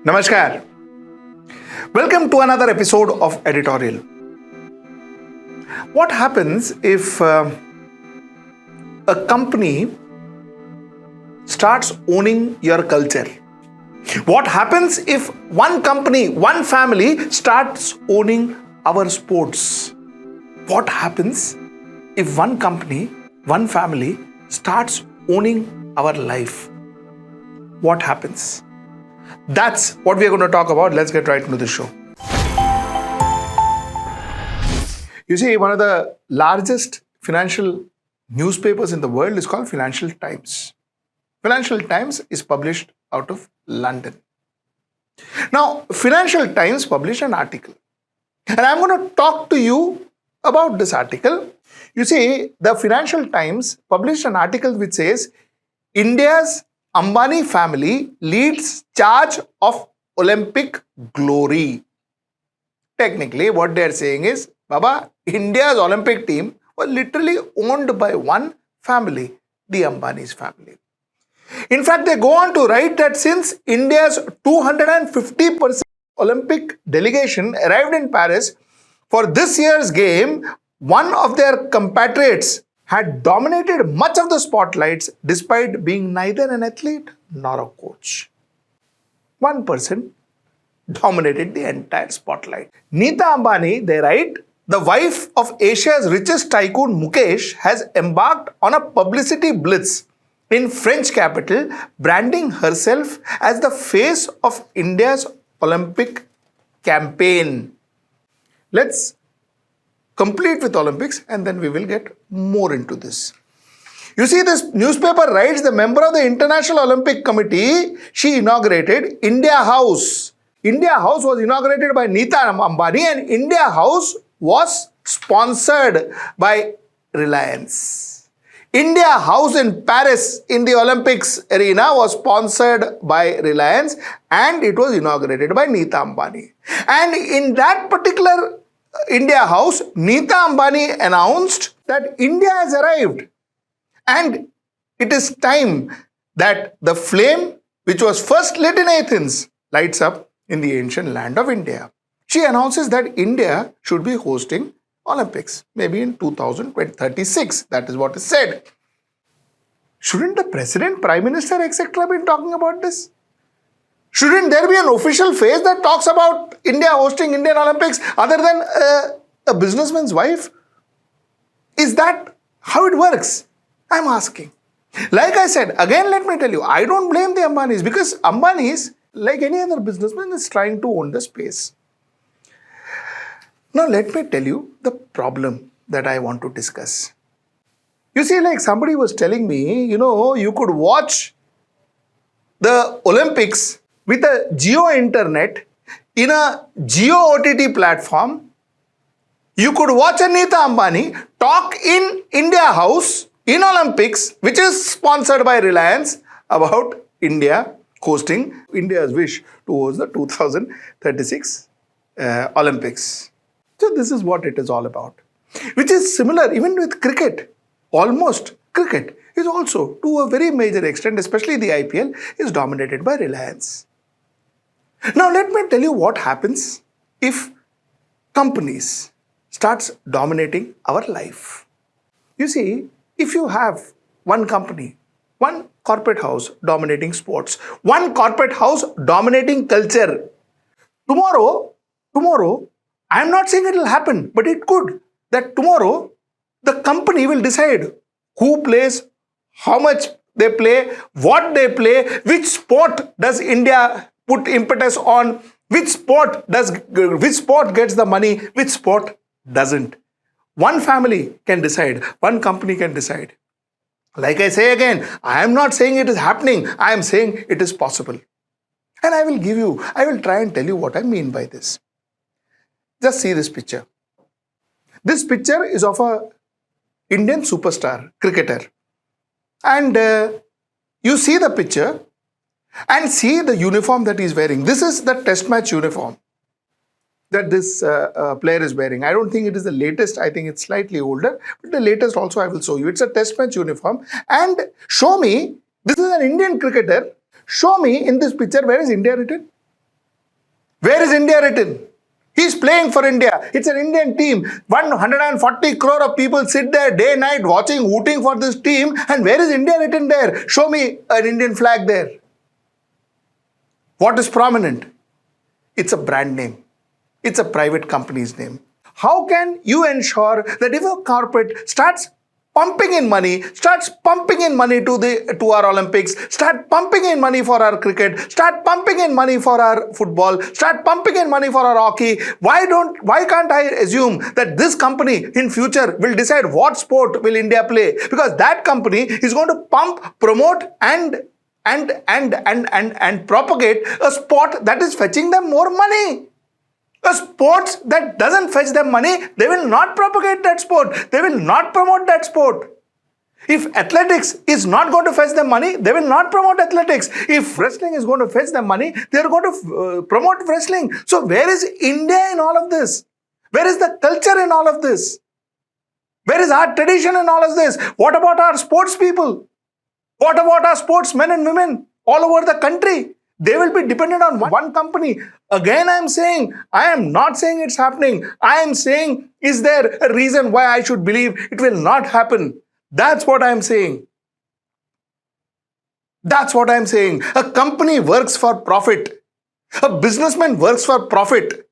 Namaskar. Welcome to another episode of Editorial. What happens if a company starts owning your culture? What happens if one company, one family starts owning our sports? What happens if one company, one family starts owning our life? What happens? That's what we are going to talk about. Let's get right into the show. You see, one of the largest financial newspapers in the world is called Financial Times. Financial Times is published out of London. Now, Financial Times published an article. And I'm going to talk to you about this article. You see, the Financial Times published an article which says, India's Ambani family leads charge of Olympic glory. Technically, what they are saying is, Baba, India's Olympic team was literally owned by one family, the Ambani's family. In fact, they go on to write that since India's 250% Olympic delegation arrived in Paris for this year's game, one of their compatriots had dominated much of the spotlights despite being neither an athlete nor a coach. One person dominated the entire spotlight. Neeta Ambani, they write, the wife of Asia's richest tycoon Mukesh has embarked on a publicity blitz in French capital, branding herself as the face of India's Olympic campaign. Let's complete with Olympics and then we will get more into this. You see, this newspaper writes the member of the International Olympic Committee, she inaugurated India House. India House was inaugurated by Neeta Ambani and India House was sponsored by Reliance. India House in Paris in the Olympics arena was sponsored by Reliance and it was inaugurated by Neeta Ambani. And in that particular India House, Neeta Ambani announced that India has arrived and it is time that the flame which was first lit in Athens lights up in the ancient land of India. She announces that India should be hosting Olympics, maybe in 2036. That is what is said. Shouldn't the president, prime minister, etc. be talking about this? Shouldn't there be an official phase that talks about India hosting Indian Olympics other than a businessman's wife? Is that how it works? I'm asking. Like I said, again, let me tell you, I don't blame the Ambanis because Ambanis, like any other businessman, is trying to own the space. Now, let me tell you the problem that I want to discuss. You see, like somebody was telling me, you could watch the Olympics with a Geo internet in a Geo OTT platform. You could watch Neeta Ambani talk in India House in Olympics, which is sponsored by Reliance, about India hosting India's wish towards the 2036 Olympics. So this is what it is all about. Which is similar even with cricket. Almost cricket is also to a very major extent, especially the IPL, is dominated by Reliance. Now let me tell you what happens if companies starts dominating our life. You see, if you have one company, one corporate house dominating sports, one corporate house dominating culture, tomorrow, I'm not saying it will happen, but it could, that tomorrow the company will decide who plays, how much they play, what they play, which sport does India put impetus on, which sport gets the money, which sport doesn't. One family can decide, one company can decide. Like I say again, I am not saying it is happening, I am saying it is possible. And I will try and tell you what I mean by this. Just see this picture. This picture is of a Indian superstar cricketer. And you see the picture and see the uniform that he is wearing. This is the test match uniform that this player is wearing. I don't think it is the latest. I think it's slightly older. But the latest also I will show you. It's a test match uniform. And show me, this is an Indian cricketer. Show me in this picture, where is India written? Where is India written? He's playing for India. It's an Indian team. 140 crore of people sit there day night watching, hooting for this team. And where is India written there? Show me an Indian flag there. What is prominent? It's a brand name. It's a private company's name. How can you ensure that if a corporate starts pumping in money to our Olympics, start pumping in money for our cricket, start pumping in money for our football, start pumping in money for our hockey, why can't I assume that this company in future will decide what sport will India play? Because that company is going to pump, promote and propagate a sport that is fetching them more money. A sport that doesn't fetch them money, they will not propagate that sport. They will not promote that sport. If athletics is not going to fetch them money, they will not promote athletics. If wrestling is going to fetch them money, they are going to promote wrestling. So where is India in all of this? Where is the culture in all of this? Where is our tradition in all of this? What about our sports people? What about our sportsmen and women all over the country? They will be dependent on one company. Again, I am not saying it's happening. I am saying, is there a reason why I should believe it will not happen? That's what I am saying. That's what I am saying. A company works for profit. A businessman works for profit.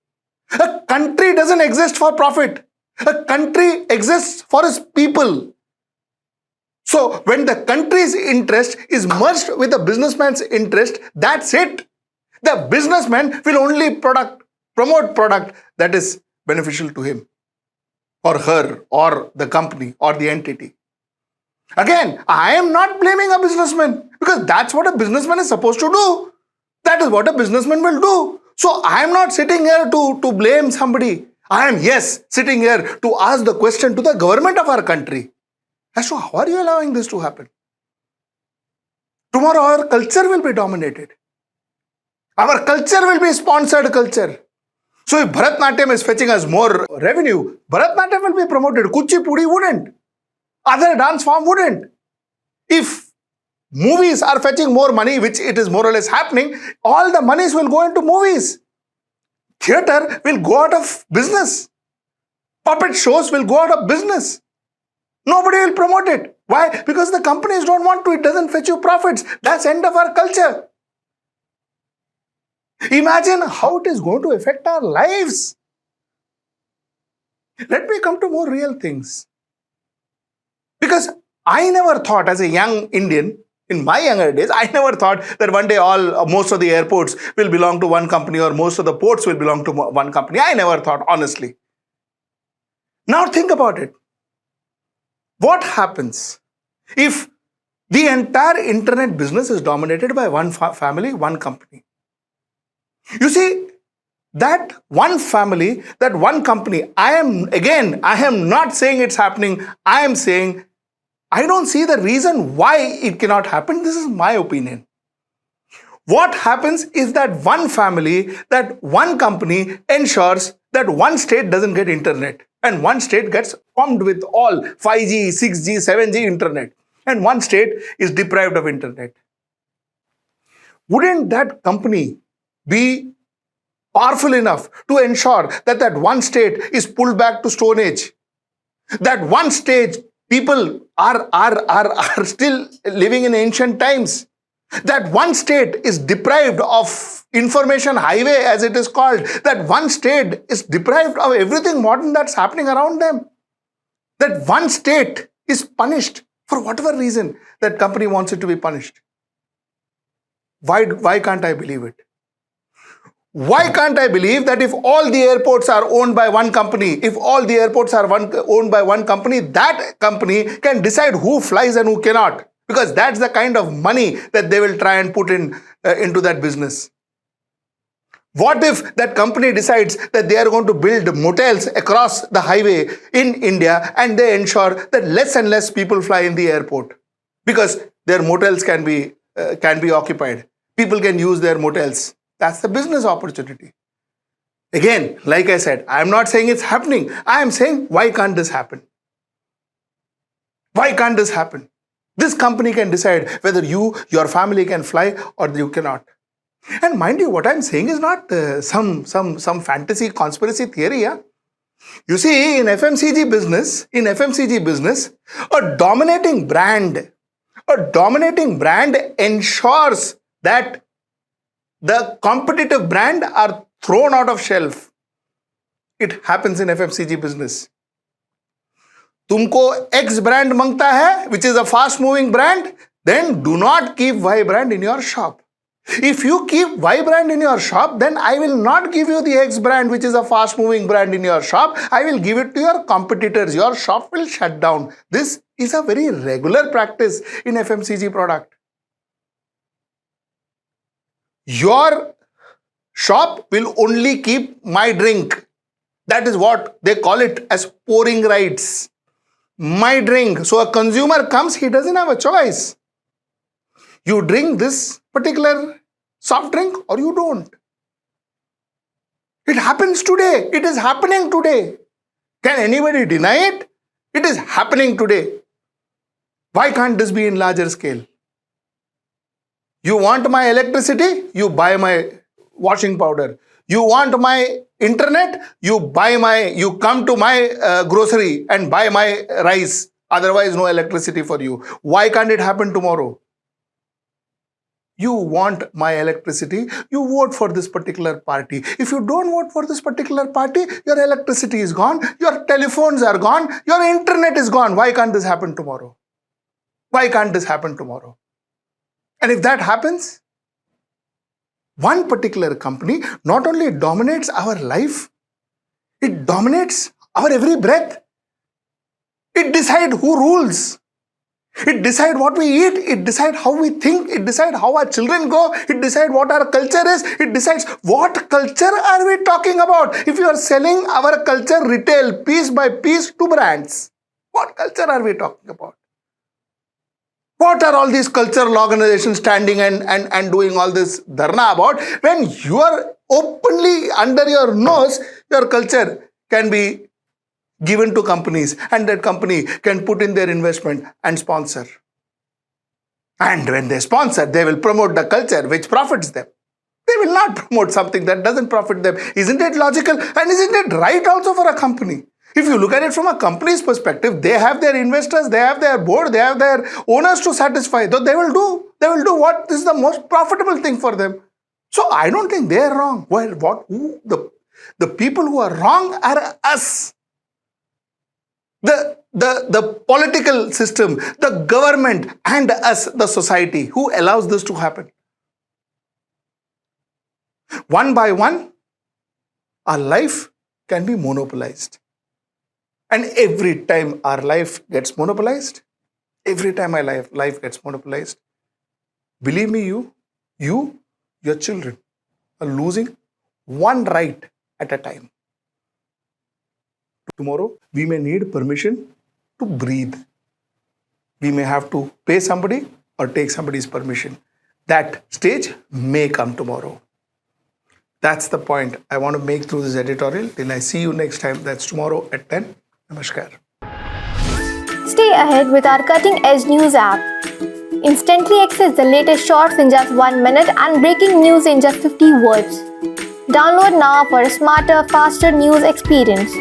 A country doesn't exist for profit. A country exists for its people. So when the country's interest is merged with the businessman's interest, that's it. The businessman will only promote product that is beneficial to him or her or the company or the entity. Again, I am not blaming a businessman because that's what a businessman is supposed to do. That is what a businessman will do. So I am not sitting here to blame somebody. I am, yes, sitting here to ask the question to the government of our country. As to how are you allowing this to happen? Tomorrow our culture will be dominated. Our culture will be sponsored culture. So if Bharatnatyam is fetching us more revenue, Bharatnatyam will be promoted. Kuchipudi wouldn't. Other dance form wouldn't. If movies are fetching more money, which it is more or less happening, all the monies will go into movies. Theatre will go out of business. Puppet shows will go out of business. Nobody will promote it. Why? Because the companies don't want to. It doesn't fetch you profits. That's the end of our culture. Imagine how it is going to affect our lives. Let me come to more real things. Because I never thought as a young Indian, in my younger days, I never thought that one day most of the airports will belong to one company or most of the ports will belong to one company. I never thought, honestly. Now think about it. What happens if the entire internet business is dominated by one family, one company? You see, that one family, that one company, I am not saying it's happening. I am saying I don't see the reason why it cannot happen. This is my opinion. What happens is that one family, that one company ensures that one state doesn't get internet and one state gets pumped with all 5G, 6G, 7G internet and one state is deprived of internet. Wouldn't that company be powerful enough to ensure that that one state is pulled back to Stone Age? That one state people are still living in ancient times. That one state is deprived of information highway, as it is called. That one state is deprived of everything modern that's happening around them. That one state is punished for whatever reason that company wants it to be punished. Why can't I believe it? Why can't I believe that if all the airports are owned by one company, owned by one company, that company can decide who flies and who cannot? Because that's the kind of money that they will try and put into that business. What if that company decides that they are going to build motels across the highway in India and they ensure that less and less people fly in the airport because their motels can be occupied. People can use their motels. That's the business opportunity. Again, like I said, I'm not saying it's happening. I am saying, why can't this happen? Why can't this happen? This company can decide whether your family can fly or you cannot. And mind you, what I'm saying is not some fantasy conspiracy theory. Yeah? You see, in FMCG business, a dominating brand ensures that the competitive brand are thrown out of shelf. It happens in FMCG business. तुमको X brand मांगता है, which is a fast moving brand, then do not keep Y brand in your shop. If you keep Y brand in your shop, then I will not give you the X brand, which is a fast moving brand in your shop. I will give it to your competitors. Your shop will shut down. This is a very regular practice in FMCG product. Your shop will only keep my drink. That is what they call it as pouring rights. My drink. So a consumer comes, he doesn't have a choice. You drink this particular soft drink or you don't. It happens today. It is happening today. Can anybody deny it? It is happening today. Why can't this be in larger scale? You want my electricity? You buy my washing powder. You want my internet? You come to my grocery and buy my rice. Otherwise, no electricity for you. Why can't it happen tomorrow? You want my electricity, you vote for this particular party. If you don't vote for this particular party, your electricity is gone, your telephones are gone, your internet is gone. Why can't this happen tomorrow? Why can't this happen tomorrow? And if that happens, one particular company not only dominates our life, it dominates our every breath. It decides who rules. It decides what we eat. It decides how we think. It decides how our children go. It decides what our culture is. It decides what culture are we talking about. If you are selling our culture retail, piece by piece to brands, what culture are we talking about? What are all these cultural organizations standing and doing all this dharna about when you are openly under your nose, your culture can be given to companies and that company can put in their investment and sponsor. And when they sponsor, they will promote the culture which profits them. They will not promote something that doesn't profit them. Isn't it logical? And isn't it right also for a company? If you look at it from a company's perspective, they have their investors, they have their board, they have their owners to satisfy. So they will do what is the most profitable thing for them. So I don't think they are wrong. Well, the people who are wrong are us. The political system, the government, and us, the society, who allows this to happen. One by one, our life can be monopolized. And every time our life gets monopolized, believe me, your children are losing one right at a time. Tomorrow, we may need permission to breathe. We may have to pay somebody or take somebody's permission. That stage may come tomorrow. That's the point I want to make through this editorial. Till I see you next time, that's tomorrow at 10. Namaskar. Stay ahead with our cutting-edge news app. Instantly access the latest shorts in just 1 minute and breaking news in just 50 words. Download now for a smarter, faster news experience.